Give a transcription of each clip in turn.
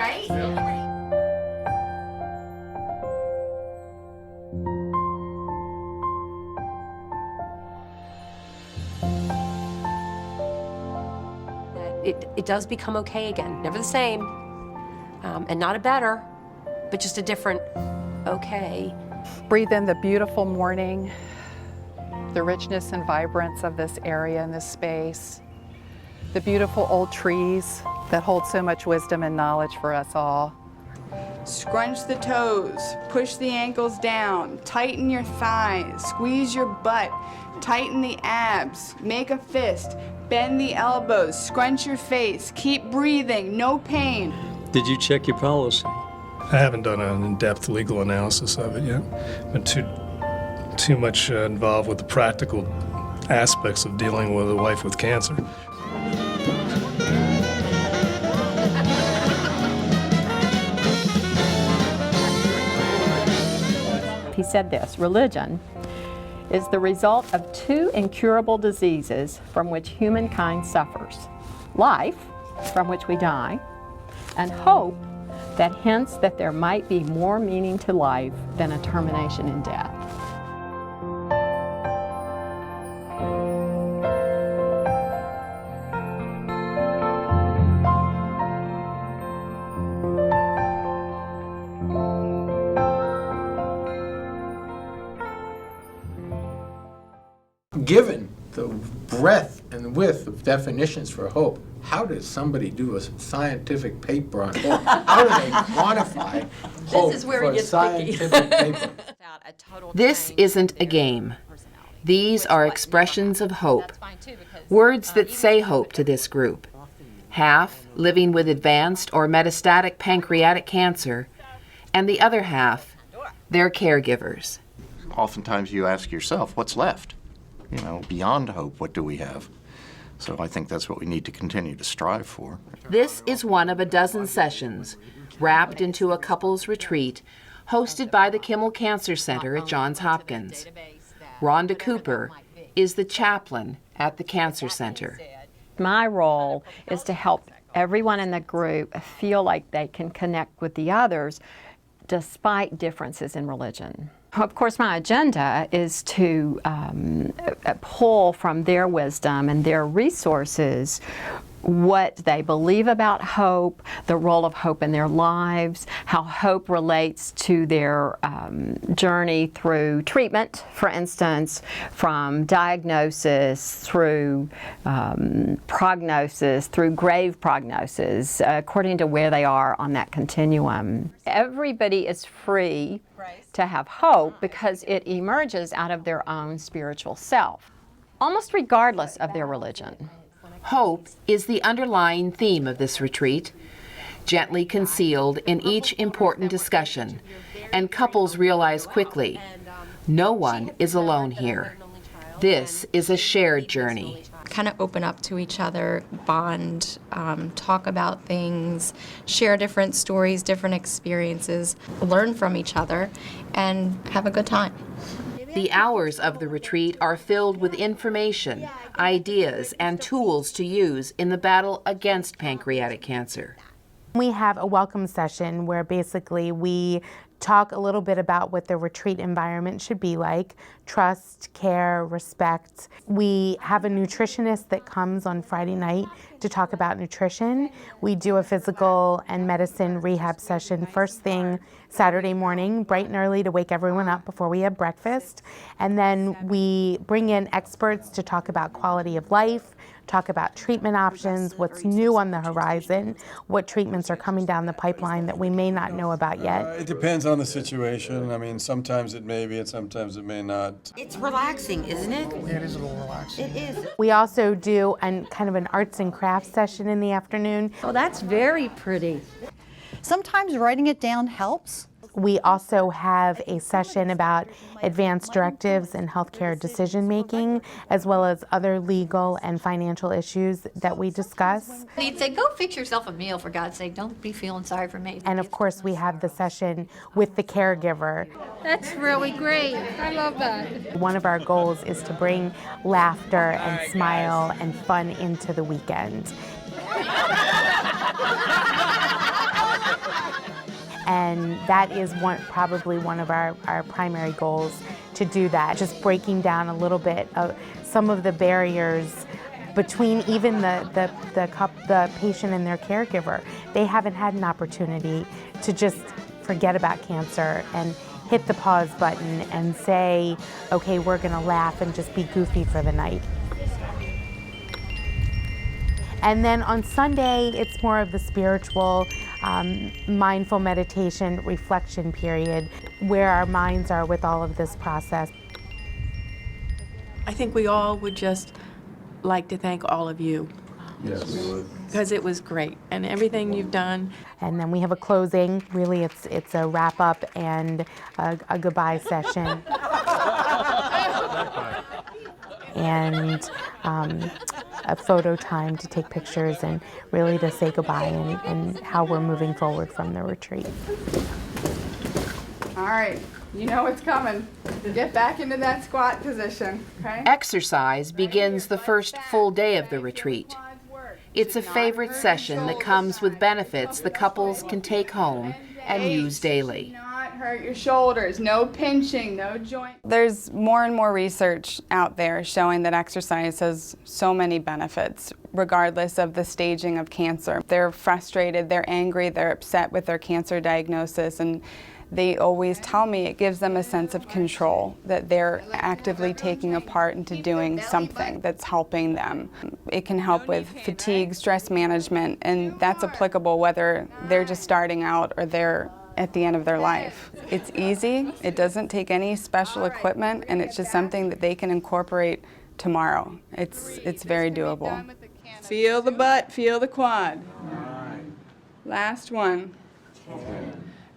right? It does become okay again. Never the same, and not a better, but just a different okay. Breathe in the beautiful morning, the richness and vibrance of this area and this space, the beautiful old trees that hold so much wisdom and knowledge for us all. Scrunch the toes, push the ankles down, tighten your thighs, squeeze your butt, tighten the abs, make a fist, bend the elbows, scrunch your face, keep breathing, no pain. Did you check your policy? I haven't done an in-depth legal analysis of it yet. Been too much involved with the practical aspects of dealing with a wife with cancer. He said this: religion is the result of two incurable diseases from which humankind suffers: life, from which we die, and hope that hints that there might be more meaning to life than a termination in death. Given the breadth and width of definitions for hope, how does somebody do a scientific paper on hope? How do they quantify hope for a scientific paper? This isn't a game. These are expressions of hope, words that say hope to this group. Half living with advanced or metastatic pancreatic cancer, and the other half, their caregivers. Oftentimes you ask yourself, what's left? You know, beyond hope, what do we have? So I think that's what we need to continue to strive for. This is one of a dozen sessions wrapped into a couples retreat hosted by the Kimmel Cancer Center at Johns Hopkins. Rhonda Cooper is the chaplain at the Cancer Center. My role is to help everyone in the group feel like they can connect with the others despite differences in religion. Of course, my agenda is to pull from their wisdom and their resources what they believe about hope, the role of hope in their lives, how hope relates to their journey through treatment, for instance, from diagnosis through prognosis, through grave prognosis, according to where they are on that continuum. Everybody is free to have hope because it emerges out of their own spiritual self, almost regardless of their religion. Hope is the underlying theme of this retreat, gently concealed in each important discussion, and couples realize quickly, no one is alone here. This is a shared journey. Kind of open up to each other, bond, talk about things, share different stories, different experiences, learn from each other, and have a good time. The hours of the retreat are filled with information, ideas, and tools to use in the battle against pancreatic cancer. We have a welcome session where basically we talk a little bit about what the retreat environment should be like: trust, care, respect. We have a nutritionist that comes on Friday night to talk about nutrition. We do a physical and medicine rehab session first thing Saturday morning, bright and early, to wake everyone up before we have breakfast. And then we bring in experts to talk about quality of life, talk about treatment options, what's new on the horizon, what treatments are coming down the pipeline that we may not know about yet. It depends on the situation. I mean, sometimes it may be and sometimes it may not. It's relaxing, isn't it? It is a little relaxing. It is. We also do kind of an arts and crafts session in the afternoon. Oh, that's very pretty. Sometimes writing it down helps. We also have a session about advanced directives and healthcare decision making, as well as other legal and financial issues that we discuss. He'd say, go fix yourself a meal, for God's sake. Don't be feeling sorry for me. And of course, we have the session with the caregiver. That's really great. I love that. One of our goals is to bring laughter and smile and fun into the weekend. And that is probably one of our primary goals, to do that, just breaking down a little bit of some of the barriers between even the patient and their caregiver. They haven't had an opportunity to just forget about cancer and hit the pause button and say, okay, we're gonna laugh and just be goofy for the night. And then on Sunday, it's more of the spiritual, mindful meditation reflection period, where our minds are with all of this process. I think we all would just like to thank all of you. Yes, we would. Because it was great, and everything you've done. And then we have a closing. Really, it's a wrap up and a goodbye session. And a photo time to take pictures and really to say goodbye and how we're moving forward from the retreat. All right, you know what's coming. Get back into that squat position, okay? Exercise begins the first full day of the retreat. It's a favorite session that comes with benefits the couples can take home and use daily. Not hurt your shoulders, no pinching, no joint. There's more and more research out there showing that exercise has so many benefits, regardless of the staging of cancer. They're frustrated, they're angry, they're upset with their cancer diagnosis, and they always tell me it gives them a sense of control, that they're actively taking a part into doing something that's helping them. It can help with fatigue, stress management, and that's applicable whether they're just starting out or they're at the end of their life. It's easy, it doesn't take any special equipment, and it's just something that they can incorporate tomorrow. It's very doable. Feel the butt, feel the quad. Last one.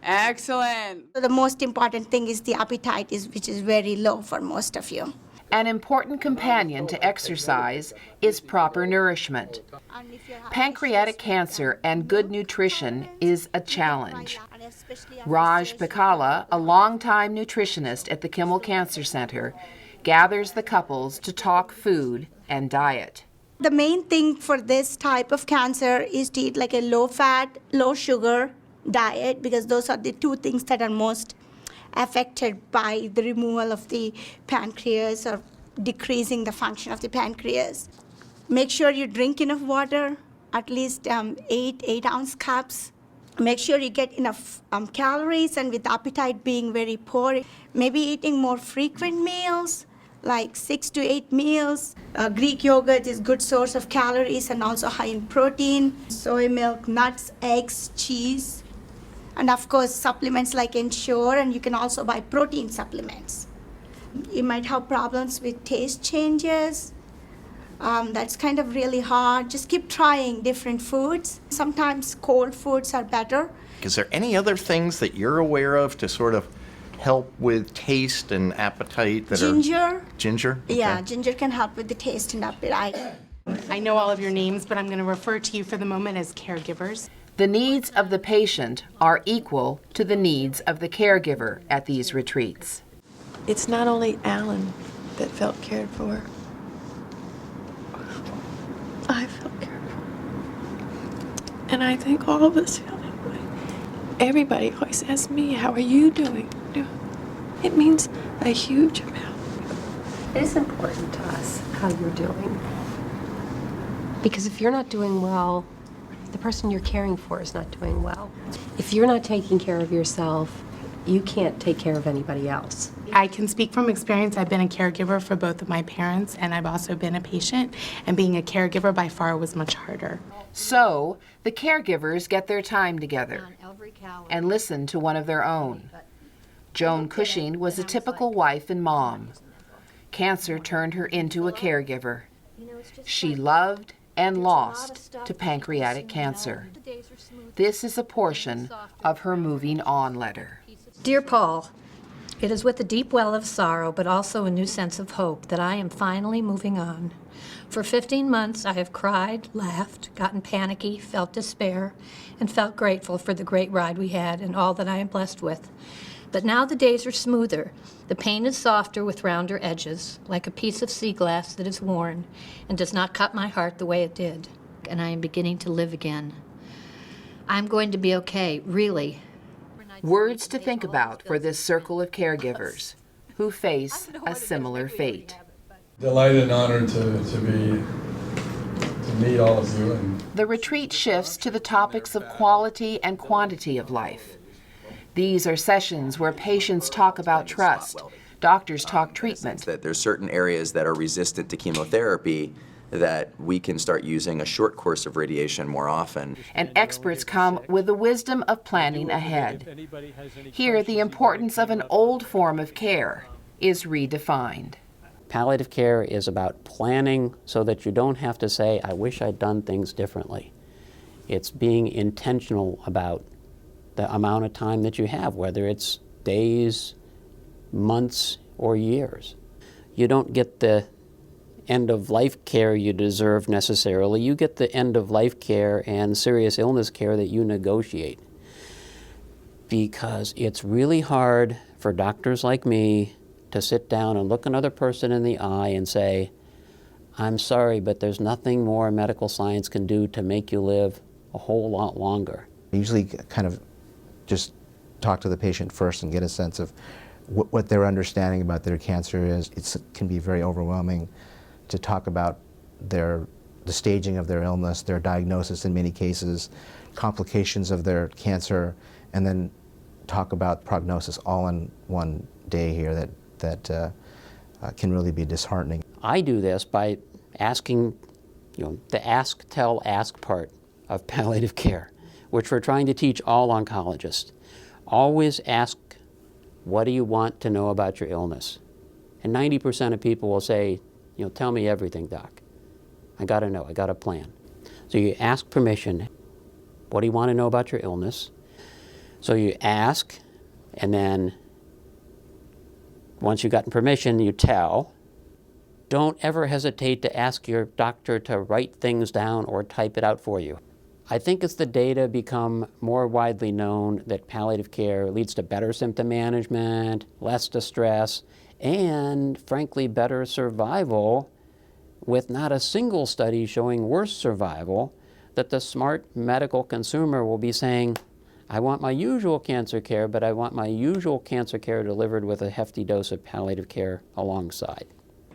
Excellent. The most important thing is the appetite, which is very low for most of you. An important companion to exercise is proper nourishment. Pancreatic cancer and good nutrition is a challenge. Raj Pakala, a longtime nutritionist at the Kimmel Cancer Center, gathers the couples to talk food and diet. The main thing for this type of cancer is to eat like a low-fat, low-sugar diet, because those are the two things that are most affected by the removal of the pancreas or decreasing the function of the pancreas. Make sure you drink enough water, at least 8-ounce cups. Make sure you get enough calories, and with appetite being very poor, maybe eating more frequent meals, like 6 to 8 meals. Greek yogurt is a good source of calories and also high in protein. Soy milk, nuts, eggs, cheese. And of course, supplements like Ensure, and you can also buy protein supplements. You might have problems with taste changes. That's kind of really hard. Just keep trying different foods. Sometimes cold foods are better. Is there any other things that you're aware of to sort of help with taste and appetite that Ginger. Ginger? Okay. Yeah, ginger can help with the taste and appetite. I know all of your names, but I'm going to refer to you for the moment as caregivers. The needs of the patient are equal to the needs of the caregiver at these retreats. It's not only Alan that felt cared for. I felt cared for. And I think all of us feel that way. Everybody always asks me, how are you doing? It means a huge amount. It is important to us how you're doing. Because if you're not doing well, the person you're caring for is not doing well. If you're not taking care of yourself, you can't take care of anybody else. I can speak from experience. I've been a caregiver for both of my parents, and I've also been a patient, and being a caregiver by far was much harder. So, the caregivers get their time together and listen to one of their own. Joan Cushing was a typical wife and mom. Cancer turned her into a caregiver. She loved and lost to pancreatic cancer. This is a portion of her moving on letter. Dear Paul, it is with a deep well of sorrow, but also a new sense of hope, that I am finally moving on. For 15 months, I have cried, laughed, gotten panicky, felt despair, and felt grateful for the great ride we had and all that I am blessed with. But now the days are smoother. The pain is softer with rounder edges, like a piece of sea glass that is worn and does not cut my heart the way it did. And I am beginning to live again. I'm going to be okay, really. Words to think about for this circle of caregivers who face a similar fate. Delighted and honored to meet all of you. And the retreat shifts to the topics of quality and quantity of life. These are sessions where patients talk about trust, doctors talk treatment. That there's certain areas that are resistant to chemotherapy that we can start using a short course of radiation more often. And experts come with the wisdom of planning ahead. Here, the importance of an old form of care is redefined. Palliative care is about planning so that you don't have to say, I wish I'd done things differently. It's being intentional about the amount of time that you have, whether it's days, months, or years. You don't get the end-of-life care you deserve necessarily. You get the end-of-life care and serious illness care that you negotiate. Because it's really hard for doctors like me to sit down and look another person in the eye and say, I'm sorry, but there's nothing more medical science can do to make you live a whole lot longer. I usually kind of just talk to the patient first and get a sense of what their understanding about their cancer is. It can be very overwhelming to talk about the staging of their illness, their diagnosis in many cases, complications of their cancer, and then talk about prognosis all in one day here that can really be disheartening. I do this by asking, the ask, tell, ask part of palliative care, which we're trying to teach all oncologists. Always ask, what do you want to know about your illness? And 90% of people will say, tell me everything, doc. I got to know, I got a plan. So you ask permission. What do you want to know about your illness? So you ask, and then once you've gotten permission, you tell. Don't ever hesitate to ask your doctor to write things down or type it out for you. I think as the data become more widely known that palliative care leads to better symptom management, less distress, and frankly better survival, with not a single study showing worse survival, that the smart medical consumer will be saying, I want my usual cancer care, but I want my usual cancer care delivered with a hefty dose of palliative care alongside.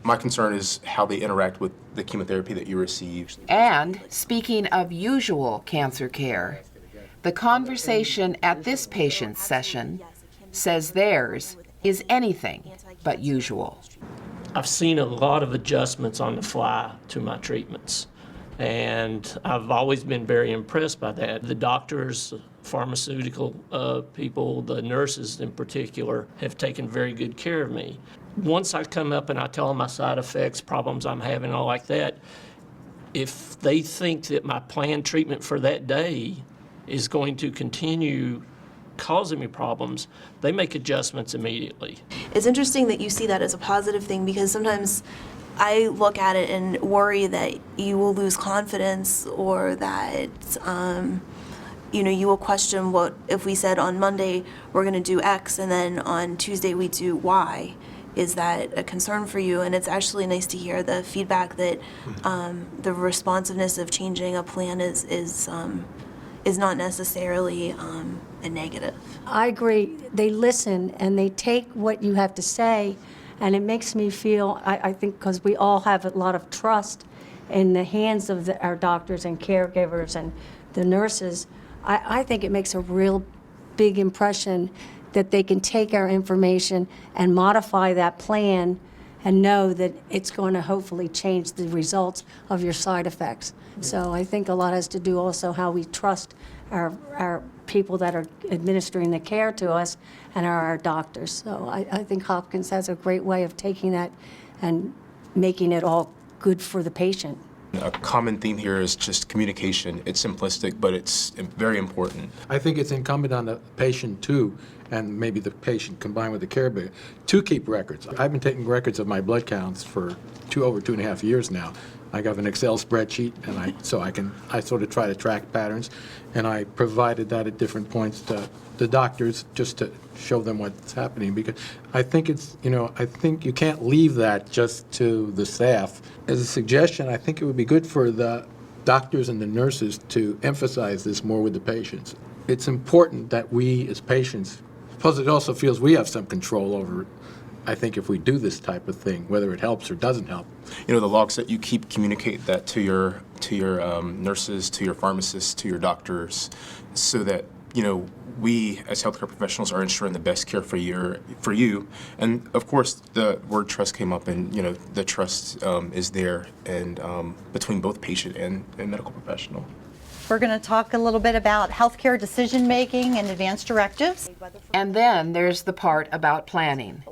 My concern is how they interact with the chemotherapy that you receive. And speaking of usual cancer care, the conversation at this patient's session says theirs is anything but usual. I've seen a lot of adjustments on the fly to my treatments, and I've always been very impressed by that. The doctors, pharmaceutical people, the nurses in particular, have taken very good care of me. Once I come up and I tell them my side effects, problems I'm having, all like that, if they think that my planned treatment for that day is going to continue causing me problems, they make adjustments immediately. It's interesting that you see that as a positive thing, because sometimes I look at it and worry that you will lose confidence, or that you will question what if we said on Monday we're going to do X and then on Tuesday we do Y. Is that a concern for you? And it's actually nice to hear the feedback that the responsiveness of changing a plan is not necessarily a negative. I agree. They listen and they take what you have to say, and it makes me feel, I think because we all have a lot of trust in the hands of our doctors and caregivers and the nurses, I think it makes a real big impression that they can take our information and modify that plan and know that it's going to hopefully change the results of your side effects. So I think a lot has to do also how we trust our people that are administering the care to us and our doctors. So I think Hopkins has a great way of taking that and making it all good for the patient. A common theme here is just communication. It's simplistic, but it's very important. I think it's incumbent on the patient too, and maybe the patient combined with the caregiver, to keep records. I've been taking records of my blood counts for over 2.5 years now. I got an Excel spreadsheet, and I sort of try to track patterns, and I provided that at different points to the doctors just to show them what's happening, because I think I think you can't leave that just to the staff. As a suggestion, I think it would be good for the doctors and the nurses to emphasize this more with the patients. it's important that we as patients, plus it also feels we have some control over it, I think, if we do this type of thing, whether it helps or doesn't help. You know, the logs that you keep, communicate that to your nurses, to your pharmacists, to your doctors, so that, you know, we as healthcare professionals are ensuring the best care for you. And of course, the word trust came up, and you know, the trust is there, and between both patient and medical professional. We're going to talk a little bit about healthcare decision making and advanced directives. And then there's the part about planning.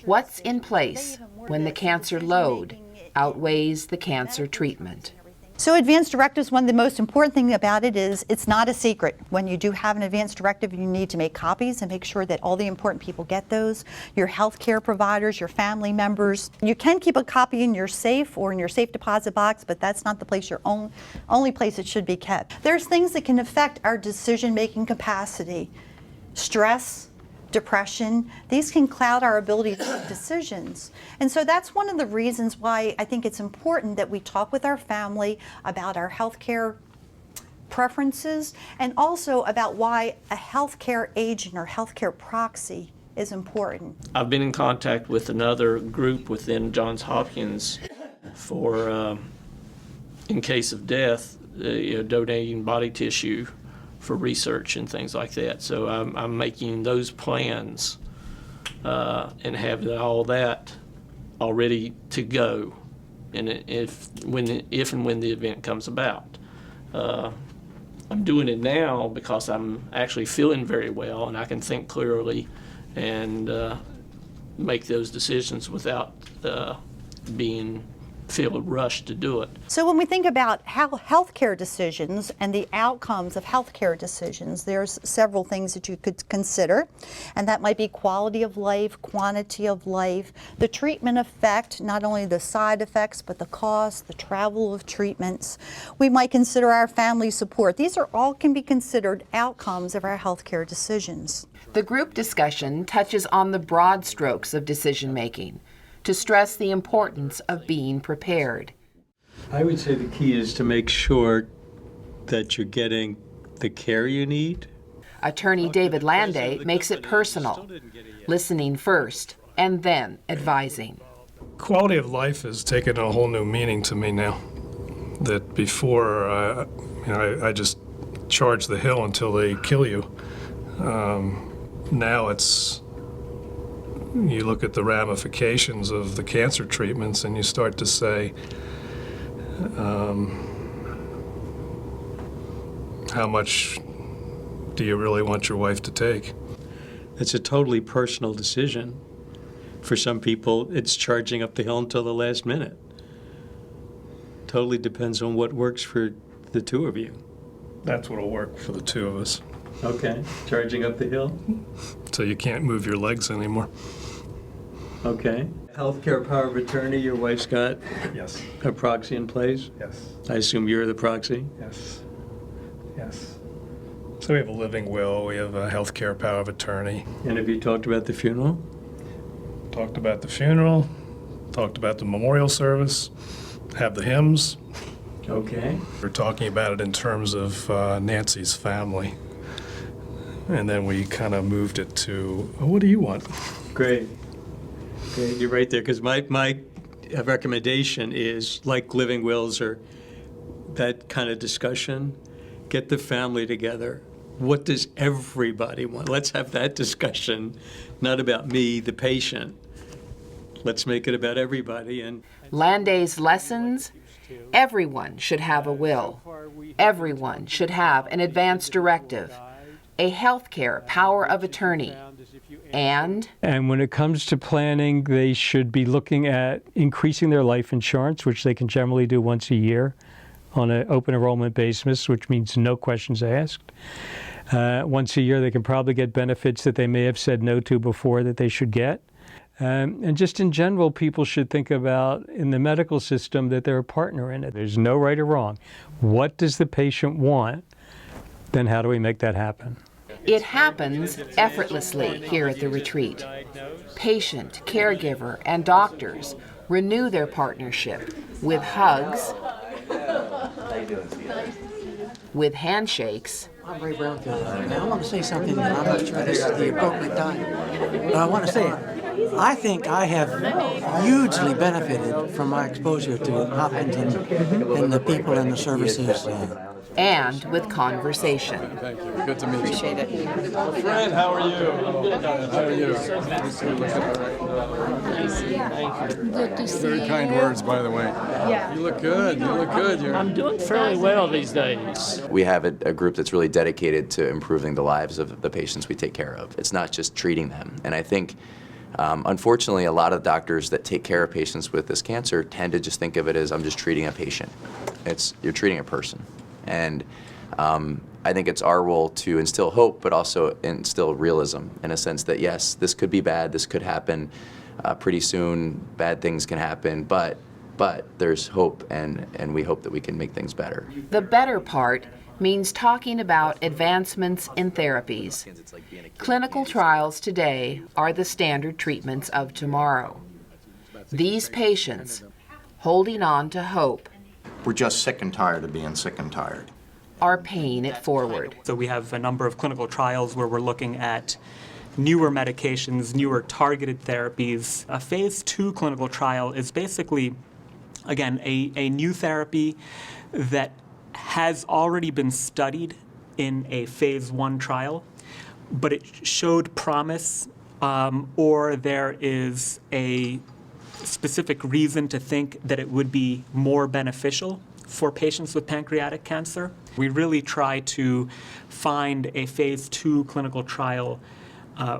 What's in place when the cancer load outweighs the cancer treatment? So advanced directives, one of the most important thing about it is it's not a secret. When you do have an advanced directive, you need to make copies and make sure that all the important people get those. Your healthcare providers, your family members. You can keep a copy in your safe or in your safe deposit box, but that's not the place, only place it should be kept. There's things that can affect our decision-making capacity. Stress, depression, these can cloud our ability to make decisions. And so that's one of the reasons why I think it's important that we talk with our family about our healthcare preferences, and also about why a healthcare agent or healthcare proxy is important. I've been in contact with another group within Johns Hopkins for, in case of death, donating body tissue for research and things like that. So I'm making those plans and have all that already to go, and if and when the event comes about. I'm doing it now because I'm actually feeling very well, and I can think clearly and make those decisions without feel rushed to do it. So when we think about how healthcare decisions and the outcomes of healthcare decisions, there's several things that you could consider, and that might be quality of life, quantity of life, the treatment effect, not only the side effects, but the cost, the travel of treatments. We might consider our family support. These are all can be considered outcomes of our healthcare decisions. The group discussion touches on the broad strokes of decision making, to stress the importance of being prepared. I would say the key is to make sure that you're getting the care you need. Attorney David Landay makes it personal, listening first and then advising. Quality of life has taken a whole new meaning to me now. That before, I just charge the hill until they kill you. Now it's, you look at the ramifications of the cancer treatments and you start to say, how much do you really want your wife to take? It's a totally personal decision. For some people, it's charging up the hill until the last minute. Totally depends on what works for the two of you. That's what'll work for the two of us. Okay, charging up the hill? So you can't move your legs anymore. Okay. Healthcare power of attorney, your wife's got? Yes. A proxy in place? Yes. I assume you're the proxy? Yes. Yes. So we have a living will, we have a healthcare power of attorney. And have you talked about the funeral? Talked about the funeral, talked about the memorial service, have the hymns. Okay. We're talking about it in terms of Nancy's family. And then we kind of moved it to, what do you want? Great. Okay, you're right there, because my recommendation is, like living wills or that kind of discussion, get the family together. What does everybody want? Let's have that discussion, not about me, the patient. Let's make it about everybody. And Landay's lessons: everyone should have a will. Everyone should have an advance directive, a healthcare power of attorney, and when it comes to planning, they should be looking at increasing their life insurance, which they can generally do once a year on an open enrollment basis, which means no questions asked. Once a year, they can probably get benefits that they may have said no to before that they should get. And just in general, people should think about, in the medical system, that they're a partner in it. There's no right or wrong. What does the patient want? Then how do we make that happen? it happens effortlessly here at the retreat. Patient, caregiver, and doctors renew their partnership with hugs, with handshakes, I'm Ray Brownfield. Now, I want to say something, and I'm not sure this is the appropriate time, but I want to say it. I think I have hugely benefited from my exposure to Hopkins and the people and the services. And with conversation. Thank you. Good to meet you. Appreciate it. Fred, how are you? How are you? Good to see Very kind words, by the way. Yeah. You look good. You look good. I'm doing fairly well these days. We have a group that's really dedicated to improving the lives of the patients we take care of. It's not just treating them. And I think, unfortunately, a lot of doctors that take care of patients with this cancer tend to just think of it as, I'm just treating a patient. You're treating a person. And I think it's our role to instill hope, but also instill realism in a sense that, yes, this could be bad, this could happen pretty soon, bad things can happen, but there's hope, and we hope that we can make things better. The better part means talking about advancements in therapies. Clinical trials today are the standard treatments of tomorrow. These patients, holding on to hope, We're just sick and tired of being sick and tired. are paying it forward. So we have a number of clinical trials where we're looking at newer medications, newer targeted therapies. A phase 2 clinical trial is basically, again, a new therapy that has already been studied in a phase 1 trial, but it showed promise, or there is a specific reason to think that it would be more beneficial for patients with pancreatic cancer. We really try to find a phase 2 clinical trial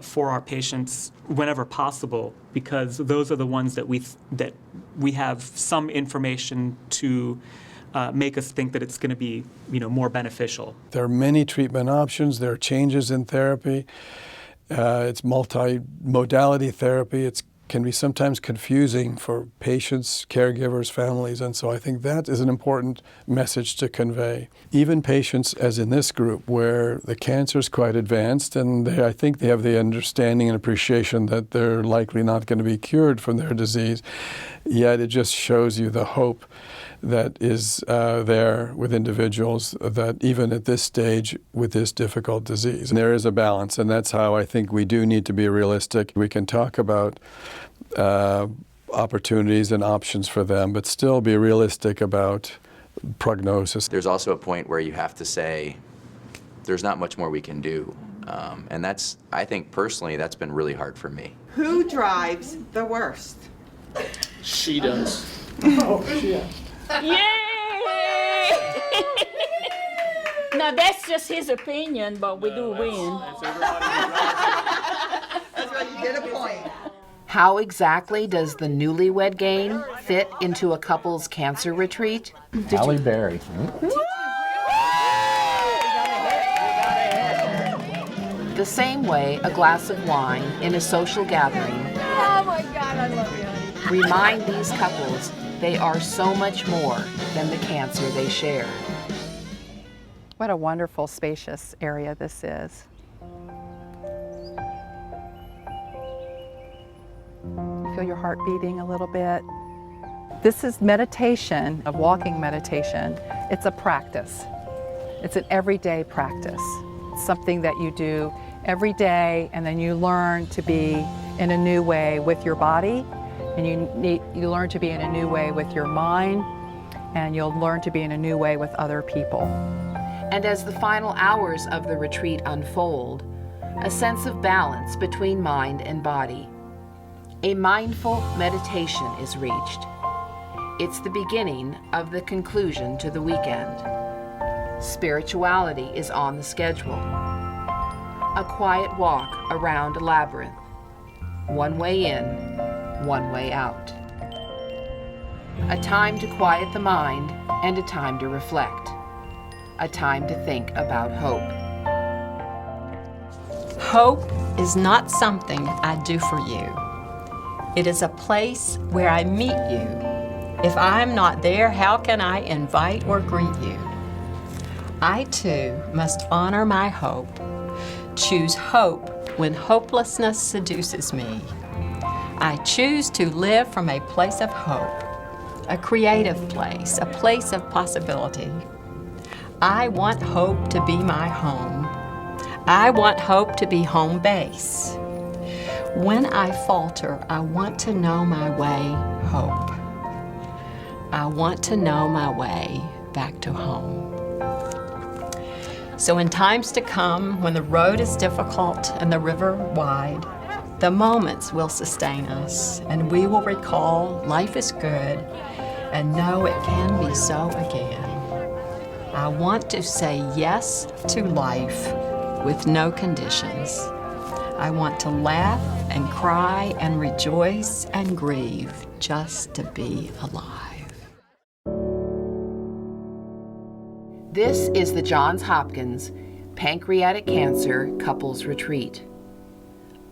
for our patients whenever possible, because those are the ones that we have some information to make us think that it's going to be, more beneficial. There are many treatment options. There are changes in therapy. It's multi-modality therapy. It can be sometimes confusing for patients, caregivers, families, and so I think that is an important message to convey. Even patients, as in this group, where the cancer is quite advanced, and I think they have the understanding and appreciation that they're likely not going to be cured from their disease, yet it just shows you the hope that is there with individuals that even at this stage with this difficult disease. And there is a balance, and that's how I think we do need to be realistic. We can talk about opportunities and options for them, but still be realistic about prognosis. There's also a point where you have to say, there's not much more we can do. And that's, I think personally, that's been really hard for me. Who drives the worst? She does. Oh, yeah. Yay! Now that's just his opinion, but we do win. That's right, you get a point. How exactly does the newlywed game fit into a couple's cancer retreat? Halle Berry. The same way a glass of wine in a social gathering Oh my God, I love you. remind these couples they are so much more than the cancer they share. What a wonderful, spacious area this is. You feel your heart beating a little bit. This is meditation, a walking meditation. It's a practice. It's an everyday practice. It's something that you do every day, and then you learn to be in a new way with your body, and you learn to be in a new way with your mind, and you'll learn to be in a new way with other people. And as the final hours of the retreat unfold, a sense of balance between mind and body. A mindful meditation is reached. It's the beginning of the conclusion to the weekend. Spirituality is on the schedule. A quiet walk around a labyrinth. One way in, one way out. A time to quiet the mind and a time to reflect. A time to think about hope. Hope is not something I do for you. It is a place where I meet you. If I'm not there, how can I invite or greet you? I too must honor my hope. Choose hope when hopelessness seduces me. I choose to live from a place of hope, a creative place, a place of possibility. I want hope to be my home. I want hope to be home base. When I falter, I want to know my way hope. I want to know my way back to home. So in times to come, when the road is difficult and the river wide, the moments will sustain us, and we will recall life is good and know it can be so again. I want to say yes to life with no conditions. I want to laugh and cry and rejoice and grieve just to be alive. This is the Johns Hopkins Pancreatic Cancer Couples Retreat,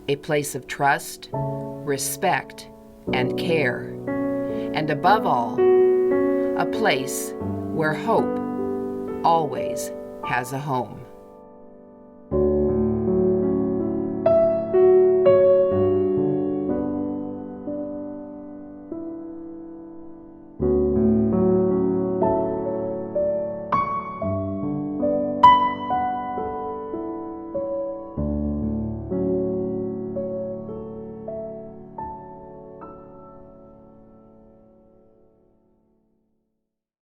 a place of trust, respect, and care, and above all, a place where hope always has a home.